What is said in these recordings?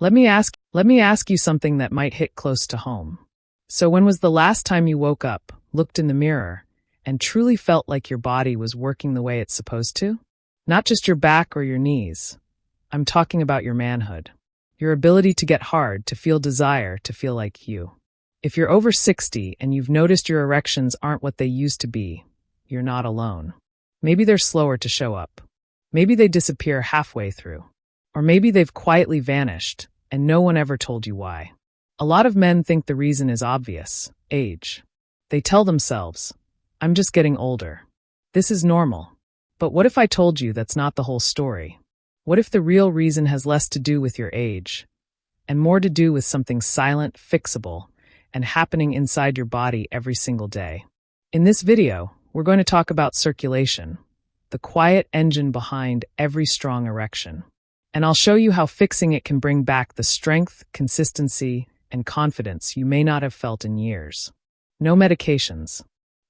Let me ask you something that might hit close to home. So when was the last time you woke up, looked in the mirror, and truly felt like your body was working the way it's supposed to? Not just your back or your knees. I'm talking about your manhood. Your ability to get hard, to feel desire, to feel like you. If you're over 60 and you've noticed your erections aren't what they used to be, you're not alone. Maybe they're slower to show up. Maybe they disappear halfway through. Or maybe they've quietly vanished, and no one ever told you why. A lot of men think the reason is obvious: age. They tell themselves, I'm just getting older. This is normal. But what if I told you that's not the whole story? What if the real reason has less to do with your age, and more to do with something silent, fixable, and happening inside your body every single day? In this video, we're going to talk about circulation, the quiet engine behind every strong erection. And I'll show you how fixing it can bring back the strength, consistency, and confidence you may not have felt in years. No medications,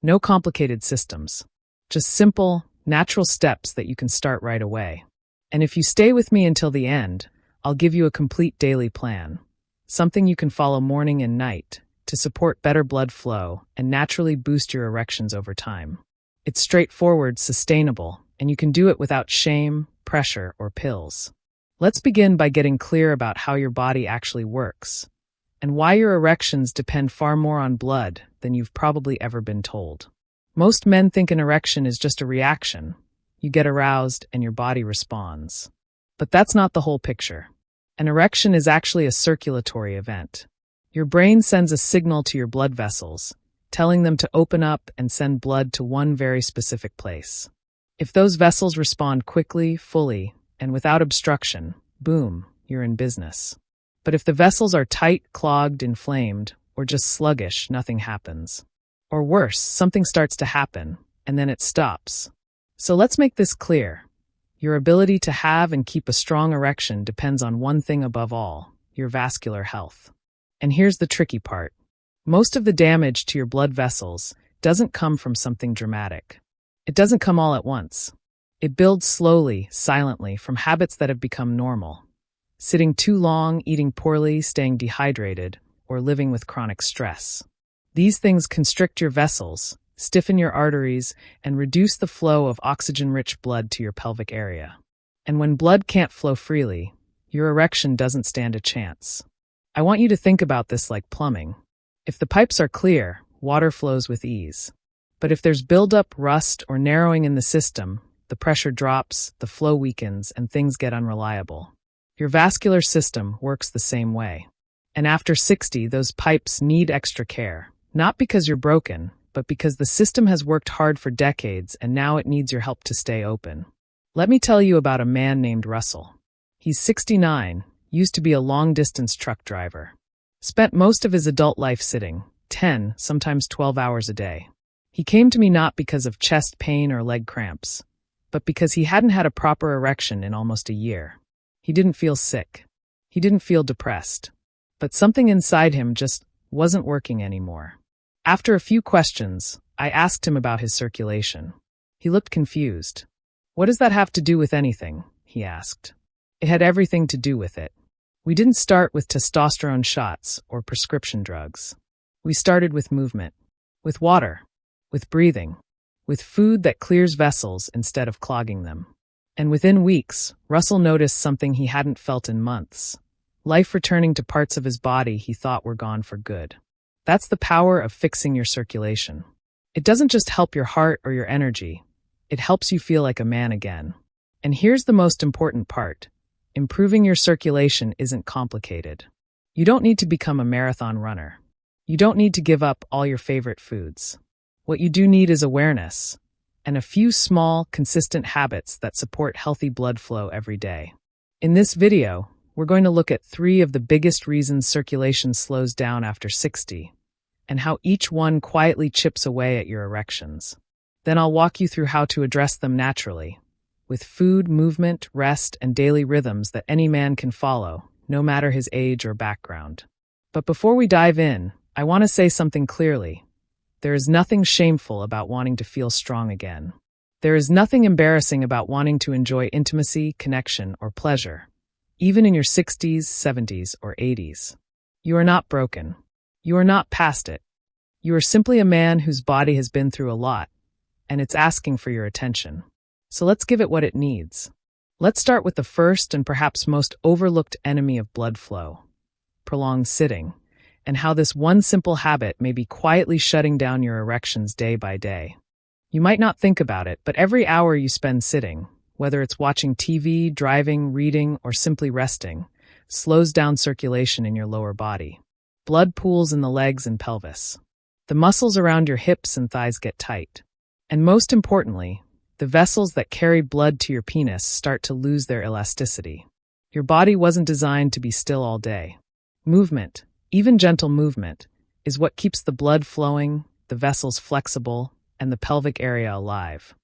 no complicated systems, just simple, natural steps that you can start right away. And if you stay with me until the end, I'll give you a complete daily plan, something you can follow morning and night to support better blood flow and naturally boost your erections over time. It's straightforward, sustainable, and you can do it without shame, pressure, or pills. Let's begin by getting clear about how your body actually works, and why your erections depend far more on blood than you've probably ever been told. Most men think an erection is just a reaction. You get aroused and your body responds. But that's not the whole picture. An erection is actually a circulatory event. Your brain sends a signal to your blood vessels, telling them to open up and send blood to one very specific place. If those vessels respond quickly, fully, and without obstruction, boom, you're in business. But if the vessels are tight, clogged, inflamed, or just sluggish, nothing happens. Or worse, something starts to happen, and then it stops. So let's make this clear. Your ability to have and keep a strong erection depends on one thing above all: your vascular health. And here's the tricky part. Most of the damage to your blood vessels doesn't come from something dramatic. It doesn't come all at once. It builds slowly, silently, from habits that have become normal. Sitting too long, eating poorly, staying dehydrated, or living with chronic stress. These things constrict your vessels, stiffen your arteries, and reduce the flow of oxygen-rich blood to your pelvic area. And when blood can't flow freely, your erection doesn't stand a chance. I want you to think about this like plumbing. If the pipes are clear, water flows with ease. But if there's buildup, rust, or narrowing in the system, the pressure drops, the flow weakens, and things get unreliable. Your vascular system works the same way. And after 60, those pipes need extra care. Not because you're broken, but because the system has worked hard for decades and now it needs your help to stay open. Let me tell you about a man named Russell. He's 69, used to be a long-distance truck driver. Spent most of his adult life sitting, 10, sometimes 12 hours a day. He came to me not because of chest pain or leg cramps, but because he hadn't had a proper erection in almost a year. He didn't feel sick. He didn't feel depressed. But something inside him just wasn't working anymore. After a few questions, I asked him about his circulation. He looked confused. "What does that have to do with anything?" he asked. It had everything to do with it. We didn't start with testosterone shots or prescription drugs. We started with movement, with water, with breathing, with food that clears vessels instead of clogging them. And within weeks, Russell noticed something he hadn't felt in months: life returning to parts of his body he thought were gone for good. That's the power of fixing your circulation. It doesn't just help your heart or your energy, it helps you feel like a man again. And here's the most important part. Improving your circulation isn't complicated. You don't need to become a marathon runner. You don't need to give up all your favorite foods. What you do need is awareness, and a few small, consistent habits that support healthy blood flow every day. In this video, we're going to look at 3 of the biggest reasons circulation slows down after 60, and how each one quietly chips away at your erections. Then I'll walk you through how to address them naturally, with food, movement, rest, and daily rhythms that any man can follow, no matter his age or background. But before we dive in, I want to say something clearly. There is nothing shameful about wanting to feel strong again. There is nothing embarrassing about wanting to enjoy intimacy, connection, or pleasure, even in your 60s, 70s, or 80s. You are not broken. You are not past it. You are simply a man whose body has been through a lot, and it's asking for your attention. So let's give it what it needs. Let's start with the first and perhaps most overlooked enemy of blood flow, prolonged sitting, and how this one simple habit may be quietly shutting down your erections day by day. You might not think about it, but every hour you spend sitting, whether it's watching TV, driving, reading, or simply resting, slows down circulation in your lower body. Blood pools in the legs and pelvis. The muscles around your hips and thighs get tight. And most importantly, the vessels that carry blood to your penis start to lose their elasticity. Your body wasn't designed to be still all day. Movement, even gentle movement, is what keeps the blood flowing, the vessels flexible, and the pelvic area alive.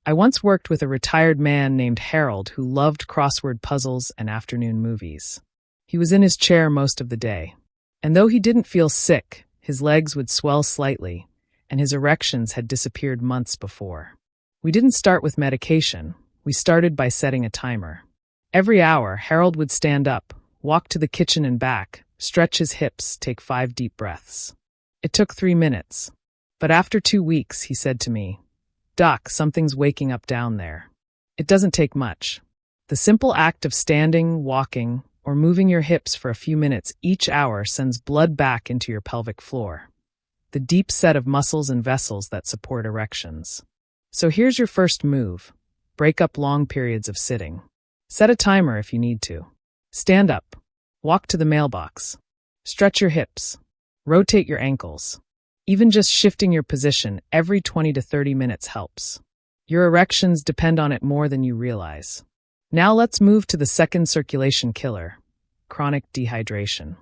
I once worked with a retired man named Harold who loved crossword puzzles and afternoon movies. He was in his chair most of the day. And though he didn't feel sick, his legs would swell slightly, and his erections had disappeared months before. We didn't start with medication. We started by setting a timer. Every hour, Harold would stand up, walk to the kitchen and back, stretch his hips, take 5 deep breaths. It took 3 minutes. But after 2 weeks, he said to me, "Doc, something's waking up down there." It doesn't take much. The simple act of standing, walking, or moving your hips for a few minutes each hour sends blood back into your pelvic floor, the deep set of muscles and vessels that support erections. So here's your first move. Break up long periods of sitting. Set a timer if you need to. Stand up. Walk to the mailbox. Stretch your hips. Rotate your ankles. Even just shifting your position every 20 to 30 minutes helps. Your erections depend on it more than you realize. Now let's move to the second circulation killer, chronic dehydration.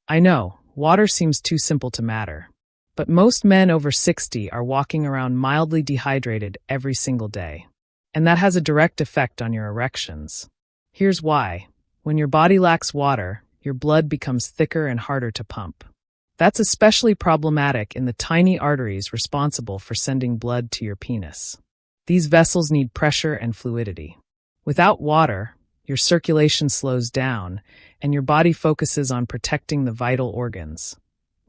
I know, water seems too simple to matter, but most men over 60 are walking around mildly dehydrated every single day. And that has a direct effect on your erections. Here's why. When your body lacks water, your blood becomes thicker and harder to pump. That's especially problematic in the tiny arteries responsible for sending blood to your penis. These vessels need pressure and fluidity. Without water, your circulation slows down, and your body focuses on protecting the vital organs,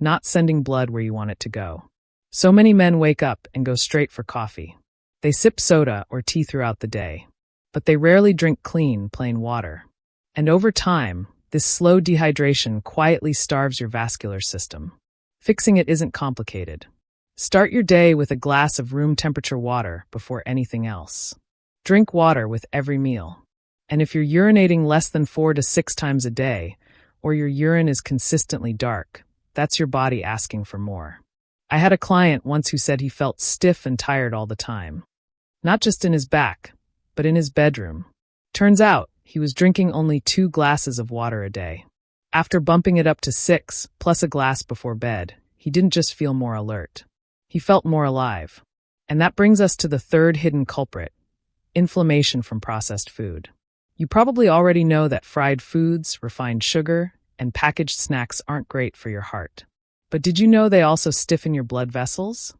not sending blood where you want it to go. So many men wake up and go straight for coffee. They sip soda or tea throughout the day, but they rarely drink clean, plain water. And over time, this slow dehydration quietly starves your vascular system. Fixing it isn't complicated. Start your day with a glass of room temperature water before anything else. Drink water with every meal. And if you're urinating less than 4 to 6 times a day, or your urine is consistently dark, that's your body asking for more. I had a client once who said he felt stiff and tired all the time. Not just in his back, but in his bedroom. Turns out, he was drinking only 2 glasses of water a day. After bumping it up to 6, plus a glass before bed, he didn't just feel more alert. He felt more alive. And that brings us to the third hidden culprit, inflammation from processed food. You probably already know that fried foods, refined sugar, and packaged snacks aren't great for your heart. But did you know they also stiffen your blood vessels?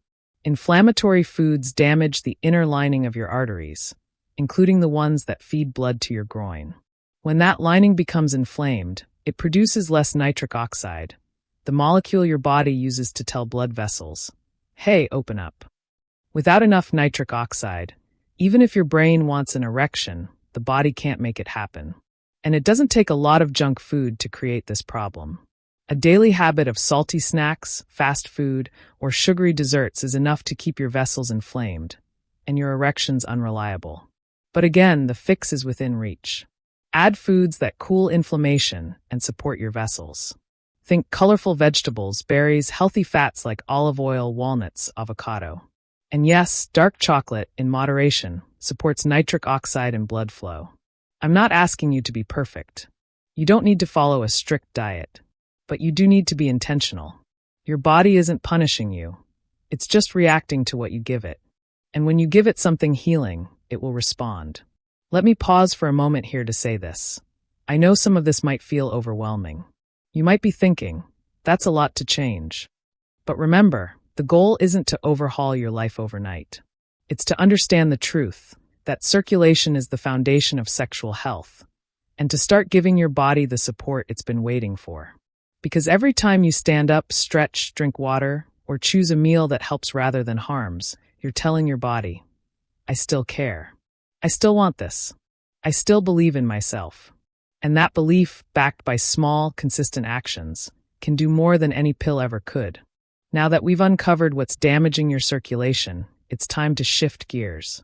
Inflammatory foods damage the inner lining of your arteries, including the ones that feed blood to your groin. When that lining becomes inflamed, it produces less nitric oxide, the molecule your body uses to tell blood vessels, "Hey, open up." Without enough nitric oxide, even if your brain wants an erection, the body can't make it happen. And it doesn't take a lot of junk food to create this problem. A daily habit of salty snacks, fast food, or sugary desserts is enough to keep your vessels inflamed, and your erections unreliable. But again, the fix is within reach. Add foods that cool inflammation and support your vessels. Think colorful vegetables, berries, healthy fats like olive oil, walnuts, avocado. And yes, dark chocolate, in moderation, supports nitric oxide and blood flow. I'm not asking you to be perfect. You don't need to follow a strict diet, but you do need to be intentional. Your body isn't punishing you. It's just reacting to what you give it. And when you give it something healing, it will respond. Let me pause for a moment here to say this. I know some of this might feel overwhelming. You might be thinking, that's a lot to change. But remember, the goal isn't to overhaul your life overnight. It's to understand the truth, that circulation is the foundation of sexual health, and to start giving your body the support it's been waiting for. Because every time you stand up, stretch, drink water, or choose a meal that helps rather than harms, you're telling your body, I still care. I still want this. I still believe in myself. And that belief, backed by small, consistent actions, can do more than any pill ever could. Now that we've uncovered what's damaging your circulation, it's time to shift gears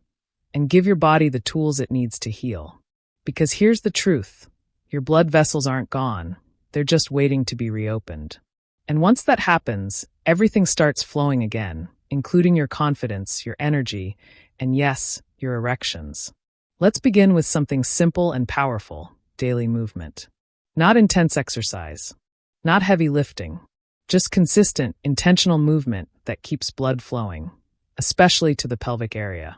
and give your body the tools it needs to heal. Because here's the truth. Your blood vessels aren't gone. They're just waiting to be reopened. And once that happens, everything starts flowing again, including your confidence, your energy, and yes, your erections. Let's begin with something simple and powerful, daily movement. Not intense exercise, not heavy lifting, just consistent, intentional movement that keeps blood flowing, especially to the pelvic area.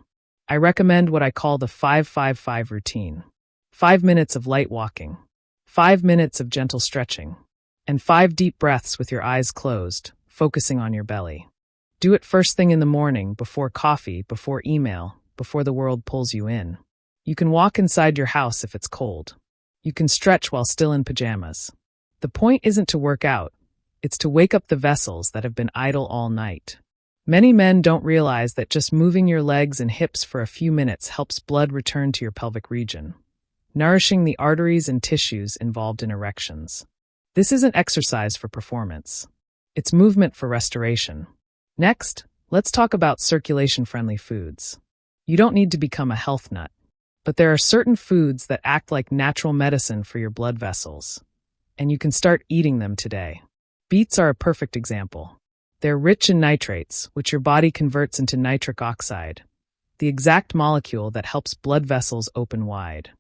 I recommend what I call the 5-5-5 routine. 5 minutes of light walking, 5 minutes of gentle stretching, and 5 deep breaths with your eyes closed, focusing on your belly. Do it first thing in the morning, before coffee, before email, before the world pulls you in. You can walk inside your house if it's cold. You can stretch while still in pajamas. The point isn't to work out, it's to wake up the vessels that have been idle all night. Many men don't realize that just moving your legs and hips for a few minutes helps blood return to your pelvic region, nourishing the arteries and tissues involved in erections. This isn't exercise for performance. It's movement for restoration. Next, let's talk about circulation-friendly foods. You don't need to become a health nut, but there are certain foods that act like natural medicine for your blood vessels, and you can start eating them today. Beets are a perfect example. They're rich in nitrates, which your body converts into nitric oxide, the exact molecule that helps blood vessels open wide.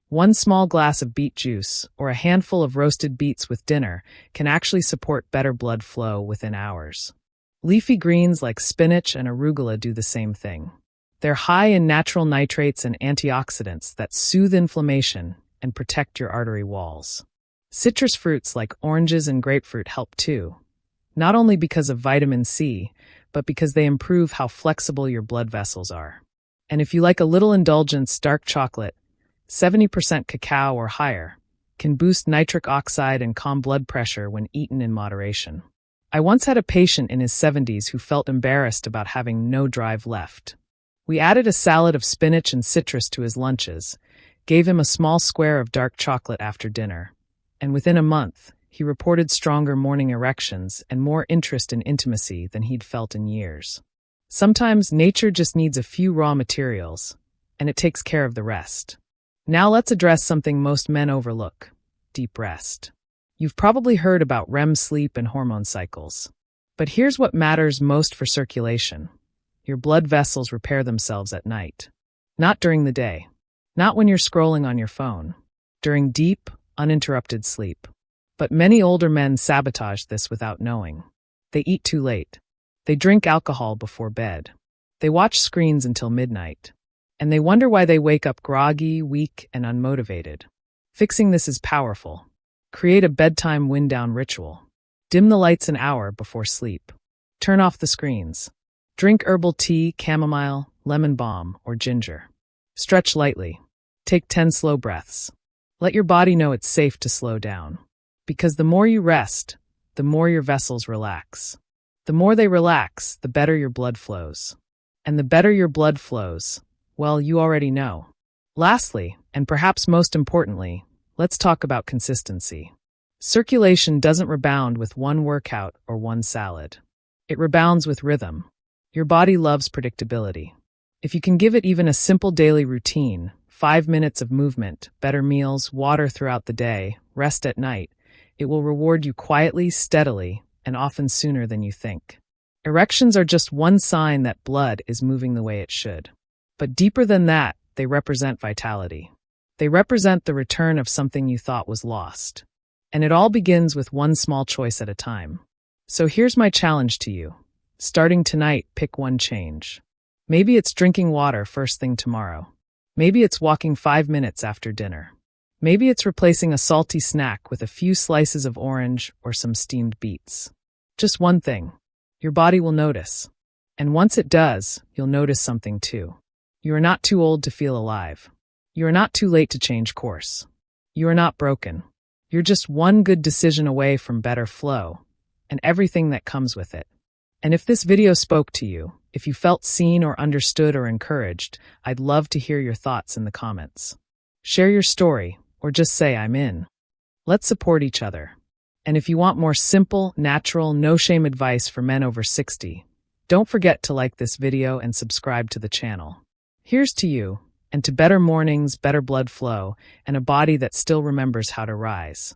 1 small glass of beet juice or a handful of roasted beets with dinner can actually support better blood flow within hours. Leafy greens like spinach and arugula do the same thing. They're high in natural nitrates and antioxidants that soothe inflammation and protect your artery walls. Citrus fruits like oranges and grapefruit help too, not only because of vitamin C, but because they improve how flexible your blood vessels are. And if you like a little indulgence, dark chocolate, 70% cacao or higher, can boost nitric oxide and calm blood pressure when eaten in moderation. I once had a patient in his 70s who felt embarrassed about having no drive left. We added a salad of spinach and citrus to his lunches, gave him a small square of dark chocolate after dinner, and within a month, he reported stronger morning erections and more interest in intimacy than he'd felt in years. Sometimes nature just needs a few raw materials, and it takes care of the rest. Now let's address something most men overlook: deep rest. You've probably heard about REM sleep and hormone cycles. But here's what matters most for circulation. Your blood vessels repair themselves at night. Not during the day. Not when you're scrolling on your phone. During deep, uninterrupted sleep. But many older men sabotage this without knowing. They eat too late. They drink alcohol before bed. They watch screens until midnight. And they wonder why they wake up groggy, weak, and unmotivated. Fixing this is powerful. Create a bedtime wind-down ritual. Dim the lights an hour before sleep. Turn off the screens. Drink herbal tea, chamomile, lemon balm, or ginger. Stretch lightly. Take 10 slow breaths. Let your body know it's safe to slow down. Because the more you rest, the more your vessels relax. The more they relax, the better your blood flows. And the better your blood flows, well, you already know. Lastly, and perhaps most importantly, let's talk about consistency. Circulation doesn't rebound with one workout or one salad. It rebounds with rhythm. Your body loves predictability. If you can give it even a simple daily routine, 5 minutes of movement, better meals, water throughout the day, rest at night, it will reward you quietly, steadily, and often sooner than you think. Erections are just one sign that blood is moving the way it should. But deeper than that, they represent vitality. They represent the return of something you thought was lost. And it all begins with one small choice at a time. So here's my challenge to you. Starting tonight, pick one change. Maybe it's drinking water first thing tomorrow. Maybe it's walking 5 minutes after dinner. Maybe it's replacing a salty snack with a few slices of orange or some steamed beets. Just one thing. Your body will notice. And once it does, you'll notice something too. You are not too old to feel alive. You are not too late to change course. You are not broken. You're just one good decision away from better flow, and everything that comes with it. And if this video spoke to you, if you felt seen or understood or encouraged, I'd love to hear your thoughts in the comments. Share your story, or just say I'm in. Let's support each other. And if you want more simple, natural, no-shame advice for men over 60, don't forget to like this video and subscribe to the channel. Here's to you, and to better mornings, better blood flow, and a body that still remembers how to rise.